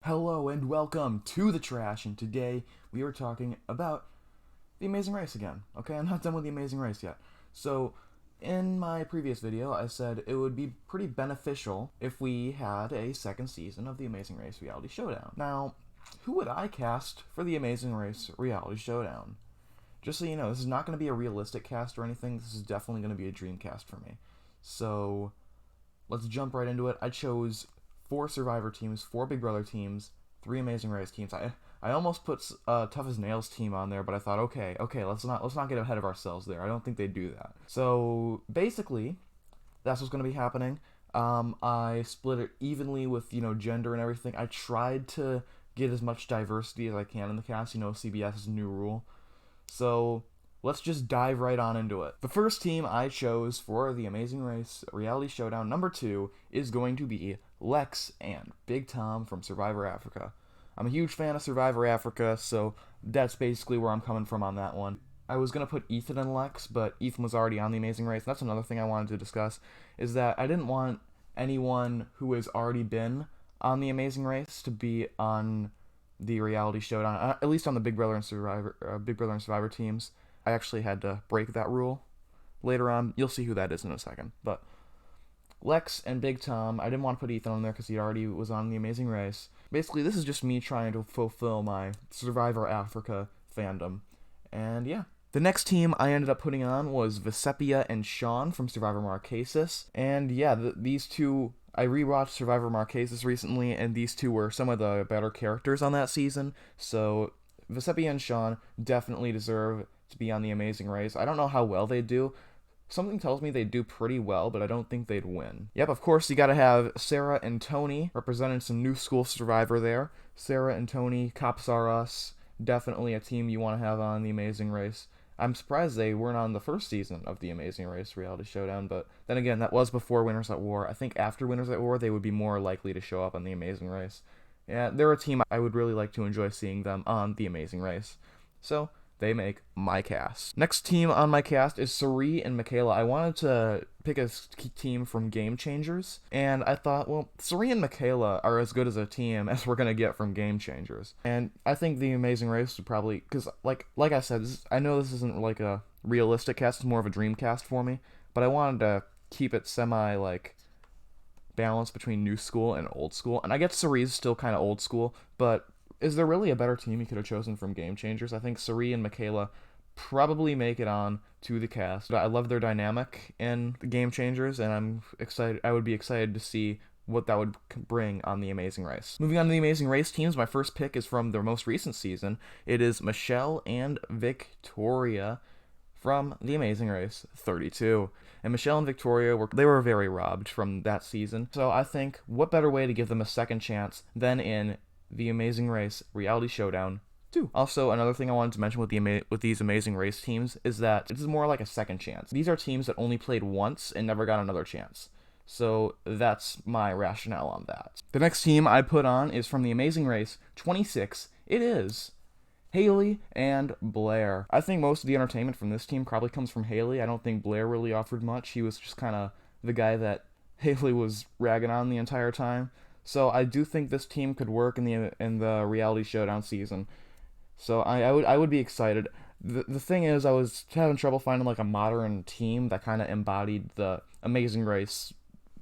Hello and welcome to the trash, and today we are talking about The Amazing Race again. Okay, I'm not done with The Amazing Race yet. So, in my previous video, I said it would be pretty beneficial if we had a second season of The Amazing Race Reality Showdown. Now, who would I cast for The Amazing Race Reality Showdown? Just so you know, this is not going to be a realistic cast or anything, this is definitely going to be a dream cast for me. So, let's jump right into it. I chose 4 Survivor teams, 4 Big Brother teams, 3 Amazing Race teams. I almost put Tough as Nails team on there, but I thought, okay, let's not get ahead of ourselves there. I don't think they do that. So basically, that's what's going to be happening. I split it evenly with gender and everything. I tried to get as much diversity as I can in the cast. CBS's new rule. So let's just dive right on into it. The first team I chose for the Amazing Race Reality Showdown number 2 is going to be Lex and Big Tom from Survivor Africa. I'm a huge fan of Survivor Africa, so that's basically where I'm coming from on that one. I was going to put Ethan and Lex, but Ethan was already on the Amazing Race. That's another thing I wanted to discuss, is that I didn't want anyone who has already been on the Amazing Race to be on the Reality Showdown, at least on the Big Brother and Survivor teams. I actually had to break that rule later on. You'll see who that is in a second. But Lex and Big Tom, I didn't want to put Ethan on there because he already was on The Amazing Race. Basically, this is just me trying to fulfill my Survivor Africa fandom. And yeah. The next team I ended up putting on was Visepia and Sean from Survivor Marquesas. And yeah, these two, I rewatched Survivor Marquesas recently, and these two were some of the better characters on that season. So Visepia and Sean definitely deserve to be on The Amazing Race. I don't know how well they do. Something tells me they'd do pretty well, but I don't think they'd win. Yep, of course, you gotta have Sarah and Tony representing some new school Survivor there. Sarah and Tony, Cops Are Us, definitely a team you want to have on The Amazing Race. I'm surprised they weren't on the first season of The Amazing Race Reality Showdown, but then again, that was before Winners at War. I think after Winners at War, they would be more likely to show up on The Amazing Race. Yeah, they're a team I would really like to enjoy seeing them on The Amazing Race. So, they make my cast. Next team on my cast is Saree and Michaela. I wanted to pick a team from Game Changers, and I thought, well, Saree and Michaela are as good as a team as we're gonna get from Game Changers. And I think the Amazing Race would probably, because like I said, I know this isn't like a realistic cast; it's more of a dream cast for me. But I wanted to keep it semi balance between new school and old school. And I guess Saree's still kind of old school, but is there really a better team you could have chosen from Game Changers? I think Saree and Michaela probably make it on to the cast. I love their dynamic in the Game Changers, and I'm excited. I would be excited to see what that would bring on The Amazing Race. Moving on to The Amazing Race teams, my first pick is from their most recent season. It is Michelle and Victoria from The Amazing Race 32. And Michelle and Victoria were very robbed from that season. So I think what better way to give them a second chance than in The Amazing Race Reality Showdown 2. Also, another thing I wanted to mention with these Amazing Race teams is that this is more like a second chance. These are teams that only played once and never got another chance. So that's my rationale on that. The next team I put on is from The Amazing Race 26. It is Haley and Blair. I think most of the entertainment from this team probably comes from Haley. I don't think Blair really offered much. He was just kind of the guy that Haley was ragging on the entire time. So I do think this team could work in the Reality Showdown season. So I would be excited. The thing is, I was having trouble finding like a modern team that kind of embodied the Amazing Race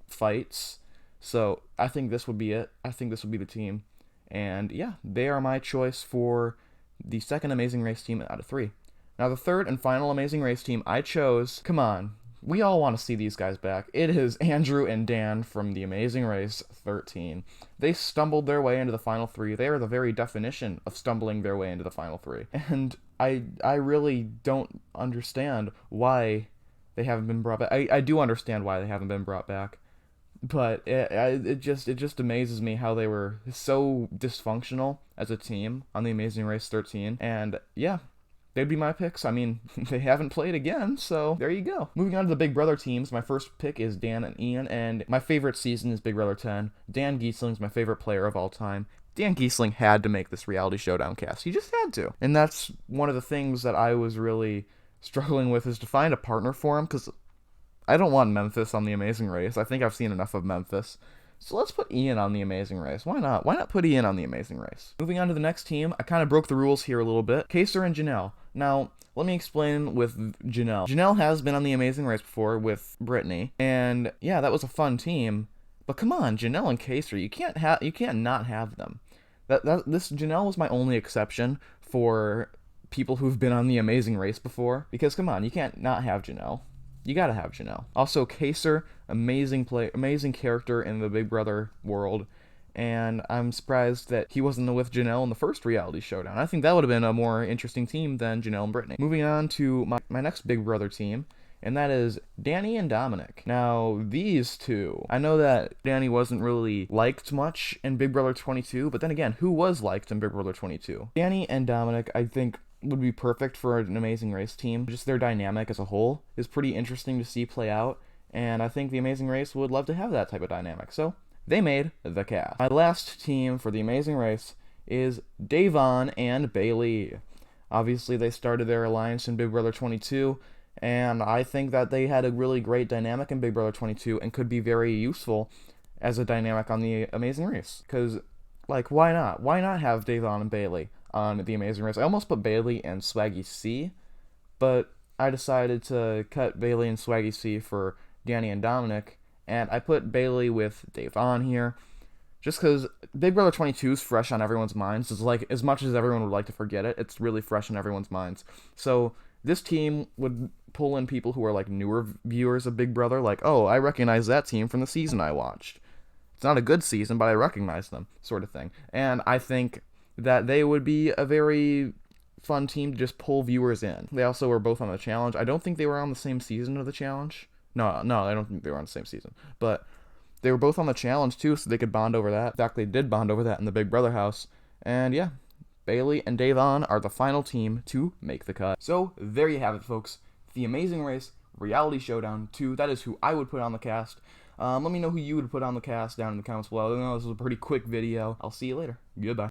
fights. So I think this would be it. I think this would be the team. And yeah, they are my choice for the second Amazing Race team out of 3. Now the third and final Amazing Race team I chose, come on, we all want to see these guys back. It is Andrew and Dan from The Amazing Race 13. They stumbled their way into the final 3. They are the very definition of stumbling their way into the final 3. And I really don't understand why they haven't been brought back. I do understand why they haven't been brought back. But it just amazes me how they were so dysfunctional as a team on The Amazing Race 13. And yeah, they'd be my picks. I mean, they haven't played again, so there you go. Moving on to the Big Brother teams, my first pick is Dan and Ian, and my favorite season is Big Brother 10. Dan Giesling's my favorite player of all time. Dan Giesling had to make this Reality Showdown cast. He just had to. And that's one of the things that I was really struggling with, is to find a partner for him, because I don't want Memphis on The Amazing Race. I think I've seen enough of Memphis. So let's put Ian on The Amazing Race. Why not? Why not put Ian on The Amazing Race? Moving on to the next team, I kind of broke the rules here a little bit. Kaser and Janelle. Now, let me explain with Janelle. Janelle has been on The Amazing Race before with Brittany, and yeah, that was a fun team. But come on, Janelle and Kaser, you can't not have them. This Janelle was my only exception for people who've been on The Amazing Race before, because come on, you can't not have Janelle. You gotta have Janelle. Also, Kaser, amazing character in the Big Brother world, and I'm surprised that he wasn't with Janelle in the first reality showdown. I think that would have been a more interesting team than Janelle and Brittany. Moving on to my next Big Brother team, and that is Danny and Dominik. Now, these two, I know that Danny wasn't really liked much in Big Brother 22, but then again, who was liked in Big Brother 22? Danny and Dominik, I think, would be perfect for an Amazing Race team. Just their dynamic as a whole is pretty interesting to see play out, and I think the Amazing Race would love to have that type of dynamic. So, they made the cast. My last team for the Amazing Race is Devon and Bailey. Obviously, they started their alliance in Big Brother 22, and I think that they had a really great dynamic in Big Brother 22 and could be very useful as a dynamic on the Amazing Race. Because, like, why not? Why not have Devon and Bailey on the Amazing Race? I almost put Bailey and Swaggy C, but I decided to cut Bailey and Swaggy C for Danny and Dominik, and I put Bailey with Devon here, just because Big Brother 22 is fresh on everyone's minds. It's like, as much as everyone would like to forget it, it's really fresh on everyone's minds. So this team would pull in people who are like newer viewers of Big Brother, like, oh, I recognize that team from the season I watched. It's not a good season, but I recognize them, sort of thing. And I think that they would be a very fun team to just pull viewers in. They also were both on the challenge. I don't think they were on the same season of the challenge. No, I don't think they were on the same season. But they were both on the challenge too, so they could bond over that. In fact, they did bond over that in the Big Brother house. And yeah, Bailey and Devon are the final team to make the cut. So there you have it, folks. The Amazing Race Reality Showdown 2. That is who I would put on the cast. Let me know who you would put on the cast down in the comments below. I know this was a pretty quick video. I'll see you later. Goodbye.